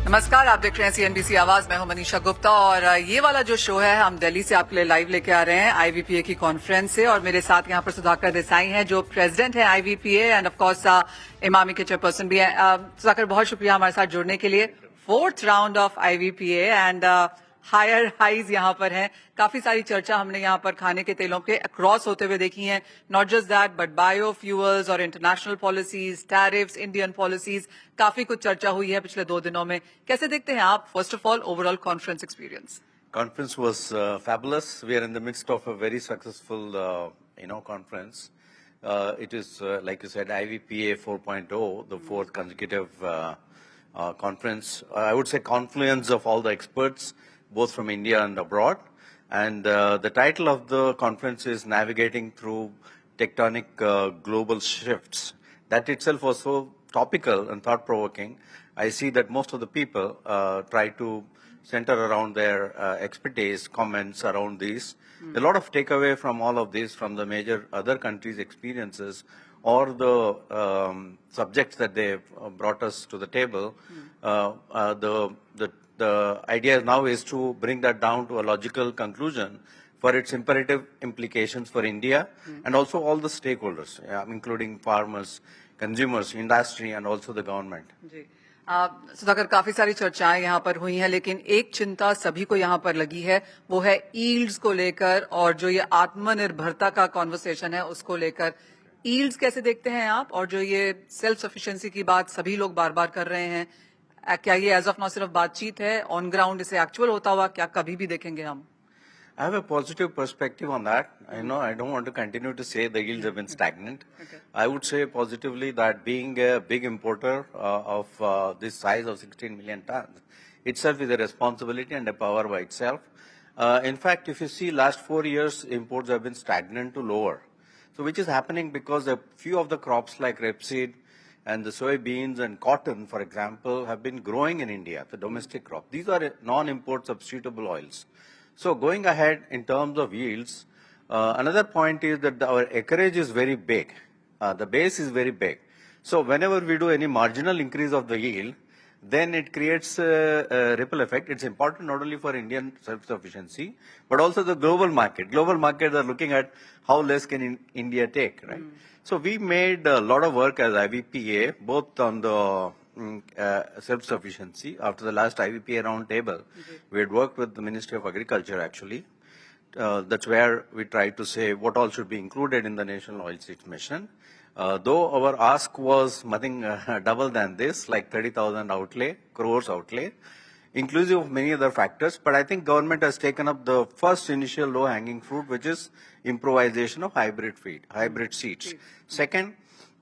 नमस्कार, आप देख रहे हैं सीएनबीसी आवाज। मैं हूं मनीषा गुप्ता और ये वाला जो शो है हम दिल्ली से आपके लिए लाइव लेके आ रहे हैं आईवीपीए की कॉन्फ्रेंस से। और मेरे साथ यहां पर सुधाकर देसाई हैं जो प्रेसिडेंट है आईवीपीए एंड ऑफ कोर्स इमामी के चेयरपर्सन भी हैं। सुधाकर, बहुत शुक्रिया हमारे साथ जुड़ने के लिए। Fourth round of IVPA and higher highs यहाँ पर हैं। काफी सारी चर्चा हमने यहाँ पर खाने के तेलों के अक्रॉस होते हुए देखी है। Not just that but biofuels और international policies, tariffs, Indian policies, काफी कुछ चर्चा हुई है पिछले 2 दिनों में। कैसे देखते हैं आप first of all overall conference experience? Conference was fabulous. We are in the midst of a very successful, conference. It is, like you said, IVPA 4.0, the fourth consecutive conference. I would say confluence of all the experts, both from India and abroad. And the title of the conference is Navigating Through Tectonic Global Shifts. That itself was so topical and thought-provoking. I see that most of the people try to center around their expertise, comments around these. A lot of takeaway from all of this, from the major other countries' experiences or the subjects that they brought us to the table. The idea now is to bring that down to a logical conclusion for its imperative implications for India and also all the stakeholders, including farmers, consumers, industry, and also the government. Sudhakar, काफी सारी चर्चाएं यहाँ पर हुई हैं, लेकिन एक चिंता सभी को यहाँ पर लगी है, वो है ईल्ड्स को लेकर और जो ये आत्मनिर्भरता का कॉन्वर्सेशन है उसको लेकर। ईल्ड्स कैसे देखते हैं आप, और जो ये सेल्फ सफिशिएंसी की बात सभी लोग बार बार कर रहे हैं, क्या ये एज ऑफ नाउ सिर्फ बातचीत है? ऑन ग्राउंड इसे एक्चुअल होता हुआ क्या कभी भी देखेंगे हम? I have a positive perspective on that. I don't want to continue to say the yields have been stagnant. Okay. I would say positively that being a big importer of this size of 16 million tons itself is a responsibility and a power by itself. In fact, if you see last 4 years, imports have been stagnant to lower. So which is happening because a few of the crops like rapeseed and the soybeans and cotton, for example, have been growing in India, the domestic crop. These are non-import substitutable oils. So going ahead in terms of yields, another point is that our acreage is very big. The base is very big. So whenever we do any marginal increase of the yield, then it creates a ripple effect. It's important not only for Indian self-sufficiency, but also the global market. Global markets are looking at how less can India take, right? So we made a lot of work as IVPA, both on the self-sufficiency. After the last IVPA round table, we had worked with the Ministry of Agriculture actually. That's where we tried to say what all should be included in the National Oilseeds Mission. Though our ask was nothing double than this, like 30,000 crores outlay, inclusive of many other factors. But I think government has taken up the first initial low-hanging fruit, which is improvisation of hybrid seeds. Second,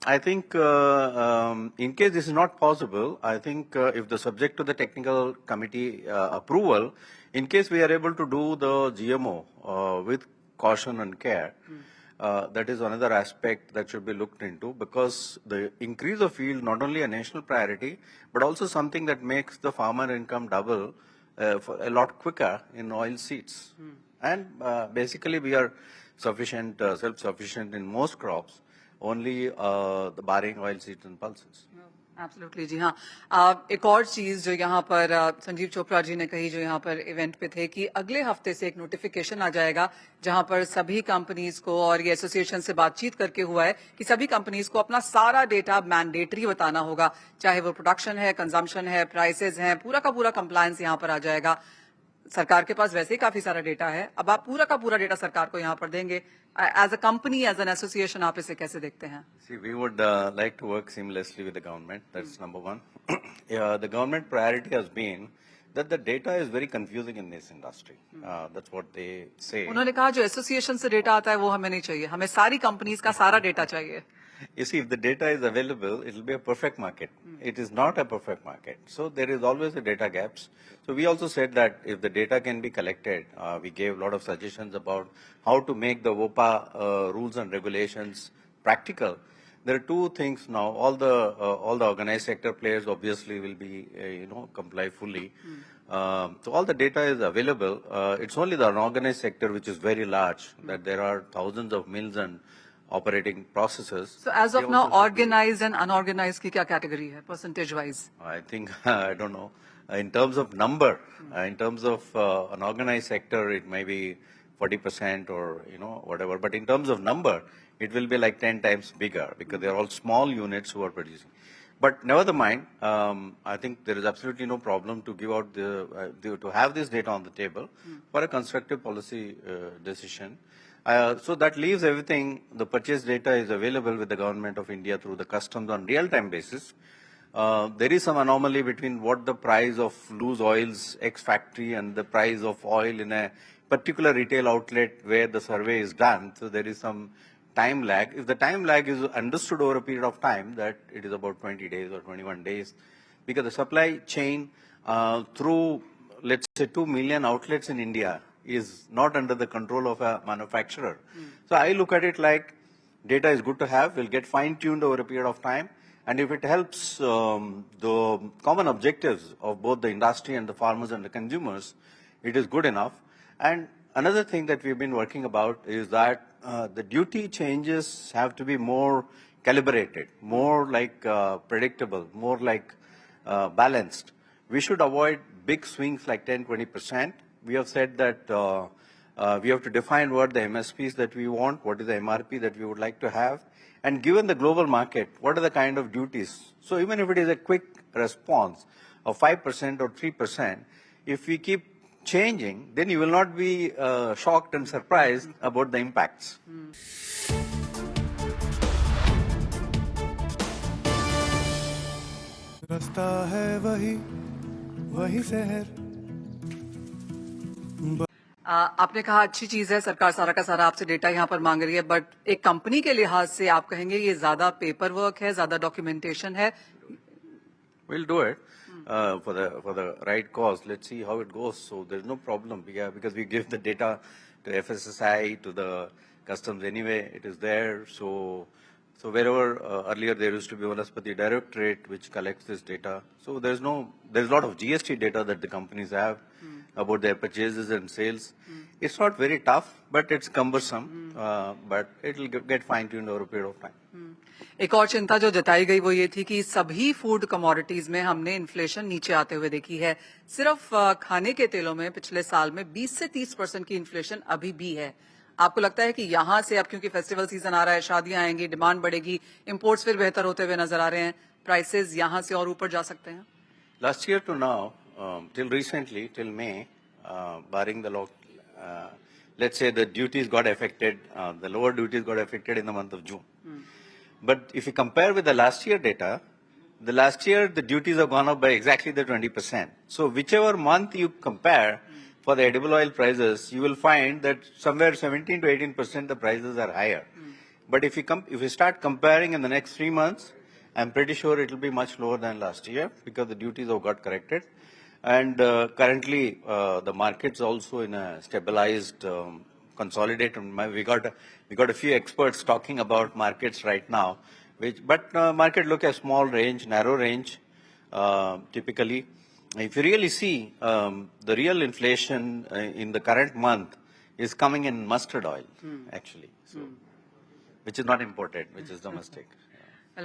I think in case this is not possible, I think if the subject to the technical committee approval, in case we are able to do the GMO with caution and care, that is another aspect that should be looked into, because the increase of yield not only a national priority, but also something that makes the farmer income double for a lot quicker in oil seeds. And basically we are sufficient, self-sufficient in most crops, only the barring oil seeds and pulses. Absolutely, जी हाँ। एक और चीज जो यहाँ पर संजीव चोपड़ा जी ने कही, जो यहाँ पर इवेंट पे थे, कि अगले हफ्ते से एक नोटिफिकेशन आ जाएगा जहाँ पर सभी कंपनीज को, और ये एसोसिएशन से बातचीत करके हुआ है कि सभी कंपनीज को अपना सारा डेटा मैंडेटरी बताना होगा, चाहे वो प्रोडक्शन है, कंजम्पशन है, प्राइसेस हैं, पूरा का पूरा कंप्लायंस यहाँ पर आ जाएगा। सरकार के पास वैसे ही काफी सारा डेटा है, अब आप पूरा का पूरा डेटा सरकार को यहाँ पर देंगे। As a company, as an association, आप इसे कैसे देखते हैं? See, we would like to work seamlessly with the government. That's number one. The government priority has been that the data is very confusing in this industry. That's what they say. उन्होंने कहा जो association से data आता है वो हमें नहीं चाहिए, हमें सारी कंपनीज का सारा डेटा चाहिए। You see, if the data is available, it will be a perfect market. It is not a perfect market. So there is always a data gaps. So we also said that if the data can be collected, we gave a lot of suggestions about how to make the WOPA rules and regulations practical. There are two things now. All the organized sector players obviously will be, comply fully. So all the data is available. It's only the unorganized sector which is very large, that there are thousands of mills and operating processes. So as they of now, also should be- organized and unorganized की क्या category है percentage wise? I think, I don't know. In terms of number, in terms of an organized sector, it may be 40% or, whatever. But in terms of number, it will be like 10 times bigger because they're all small units who are producing. But never mind, I think there is absolutely no problem to give out to have this data on the table for a constructive policy decision. So that leaves everything, the purchase data is available with the government of India through the customs on real-time basis. There is some anomaly between what the price of loose oils ex-factory and the price of oil in a particular retail outlet where the survey is done. So there is some time lag. If the time lag is understood over a period of time, that it is about 20 days or 21 days, because the supply chain through, let's say, 2 million outlets in India is not under the control of a manufacturer. So I look at it like data is good to have, will get fine-tuned over a period of time. And if it helps the common objectives of both the industry and the farmers and the consumers, it is good enough. And another thing that we've been working about is that the duty changes have to be more calibrated, more like predictable, more like balanced. We should avoid big swings like 10-20%. We have said that we have to define what the MSPs that we want, what is the MRP that we would like to have, and given the global market, what are the kind of duties? So even if it is a quick response of 5% or 3%, if we keep changing, then you will not be shocked and surprised about the impacts. रास्ता है वही वही शहर आपने कहा अच्छी चीज है, सरकार सारा का सारा आपसे डेटा यहाँ पर मांग रही है, बट एक कंपनी के लिहाज से आप कहेंगे ये ज्यादा पेपर वर्क है, ज्यादा डॉक्यूमेंटेशन है? We'll do it for the right cause. Let's see how it goes. So there's no problem. Yeah, because we give the data to FSSI, to the customs anyway. It is there. So wherever earlier there used to be Vanaspati Directorate which collects this data. So there's a lot of GST data that the companies have about their purchases and sales. It's not very tough, but it's cumbersome. But it will get fine-tuned over a period of time. एक और चिंता जो जताई गई वो ये थी कि सभी फूड कमोडिटीज में हमने इन्फ्लेशन नीचे आते हुए देखी है। सिर्फ खाने के तेलों में पिछले साल में 20 से 30% की इन्फ्लेशन अभी भी है। आपको लगता है कि यहाँ से अब क्योंकि फेस्टिवल सीजन आ रहा है, शादियां आएंगी, डिमांड बढ़ेगी, इंपोर्ट्स फिर बेहतर होते हुए नजर आ रहे हैं, प्राइसेस यहाँ से और ऊपर जा सकते हैं? Last year to now, till recently, till May, barring the law, let's say the duties got affected, the lower duties got affected in the month of June. But if you compare with the last year data, the last year the duties have gone up by exactly the 20%. So whichever month you compare for the edible oil prices, you will find that somewhere 17 to 18% the prices are higher. But if you start comparing in the next 3 months, I'm pretty sure it will be much lower than last year because the duties have got corrected. And currently the market's also in a stabilized, consolidated. We got a few experts talking about markets right now, but market look at small range, narrow range, typically. If you really see, the real inflation in the current month is coming in mustard oil, actually, so, which is not imported, which is domestic.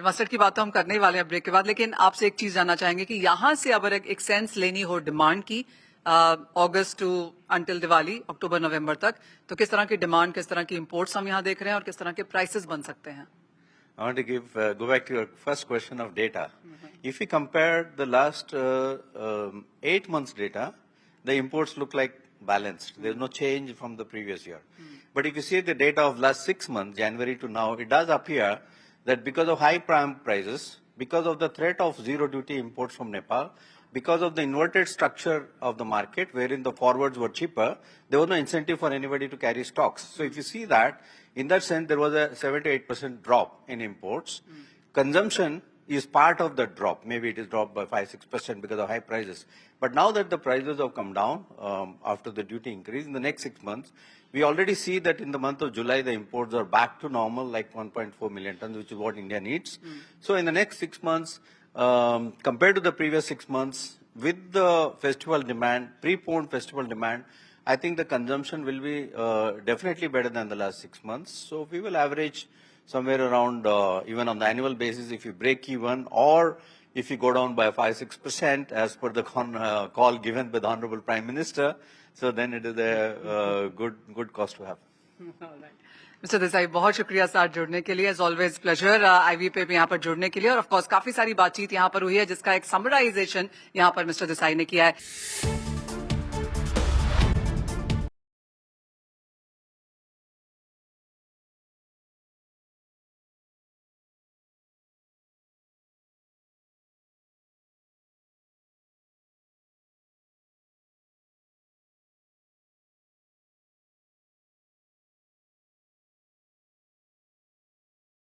Mustard की बात तो हम करने ही वाले हैं break के बाद, लेकिन आपसे एक चीज जानना चाहेंगे कि यहाँ से अगर एक सेंस लेनी हो डिमांड की अगस्त टू अंटिल दिवाली, अक्टूबर नवंबर तक, तो किस तरह की डिमांड, किस तरह की इंपोर्ट्स हम यहाँ देख रहे हैं और किस तरह के प्राइसेस बन सकते हैं? I want to go back to your first question of data. If you compare the last 8 months data, the imports look like balanced. There's no change from the previous year. But if you see the data of last 6 months, January to now, it does appear that because of high prime prices, because of the threat of zero duty imports from Nepal, because of the inverted structure of the market wherein the forwards were cheaper, there was no incentive for anybody to carry stocks. So if you see that, in that sense, there was a 7 to 8% drop in imports. Consumption is part of the drop. Maybe it is dropped by 5-6% because of high prices. But now that the prices have come down after the duty increase, in the next 6 months, we already see that in the month of July, the imports are back to normal, like 1.4 million tons, which is what India needs. So in the next 6 months, compared to the previous 6 months, with the festival demand, pre-poned festival demand, I think the consumption will be definitely better than the last 6 months. So we will average somewhere around, even on the annual basis, if you break even or if you go down by 5-6% as per the call given by the Honorable Prime Minister, so then it is a good cost to have. Mister Desai, बहुत शुक्रिया साथ जुड़ने के लिए. As always pleasure आईवीपीए में यहाँ पर जुड़ने के लिए. और ऑफ कोर्स काफी सारी बातचीत यहाँ पर हुई है जिसका एक समराइजेशन यहाँ पर मिस्टर देसाई ने किया है.